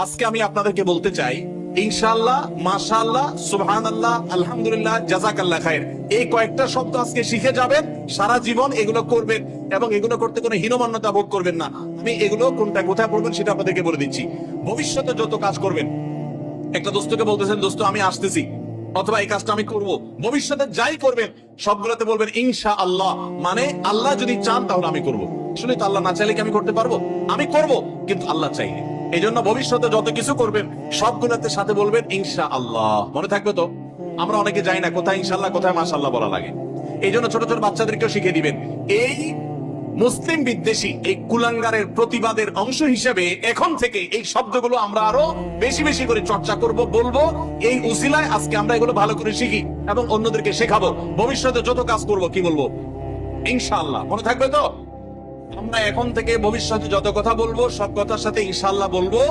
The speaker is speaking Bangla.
আজকে আমি আপনাদেরকে বলতে চাই, ইনশাআল্লাহ, মাশাআল্লাহ, সুবহানাল্লাহ, আলহামদুলিল্লাহ, জাযাকাল্লাহ খায়ের, এই কয়েকটা শব্দ আজকে শিখে যাবেন, সারা জীবন এগুলো করবেন এবং এগুলো করতে কোনো হীনমন্যতা বোধ করবেন না। আমি এগুলো কোনটা কোথায় পড়বেন সেটা আপনাদেরকে বলে দিচ্ছি। ভবিষ্যতে যত কাজ করবেন, একটা দোস্তকে বলতেছেন, দোস্ত আমি আসতেছি, অথবা এই কাজটা আমি করব, ভবিষ্যতে যাই করবেন সবগুলোতে বলবেন ইনশাআল্লাহ, মানে আল্লাহ যদি চান তাহলে আমি করব। আসলে তো আল্লাহ না চাইলে কি আমি করতে পারবো? আমি করব, কিন্তু আল্লাহ চাইলে। এই জন্য ভবিষ্যতে যত কিছু করবেন সবগুলোতে সাথে বলবেন ইনশাআল্লাহ। মনে থাকবে তো? আমরা অনেকে জানি না কোথায় ইনশাআল্লাহ কোথায় মাশাআল্লাহ বলা লাগে। এই জন্য ছোট ছোট বাচ্চাদেরকেও শিখিয়ে দিবেন। এই মুসলিম বিদ্বেষী এই কুলাঙ্গারের প্রতিবাদের অংশ হিসেবে এখন থেকে এই শব্দগুলো আমরা আরো বেশি বেশি করে চর্চা করব, বলবো। এই উসিলায় আজকে আমরা এগুলো ভালো করে শিখি এবং অন্যদেরকে শেখাবো। ভবিষ্যতে যত কাজ করব কি বলবো? ইনশাআল্লাহ। মনে থাকবে তো? আমরা এখন থেকে ভবিষ্যতে যত কথা বলবো সব কথার সাথে ইনশাআল্লাহ বলবো।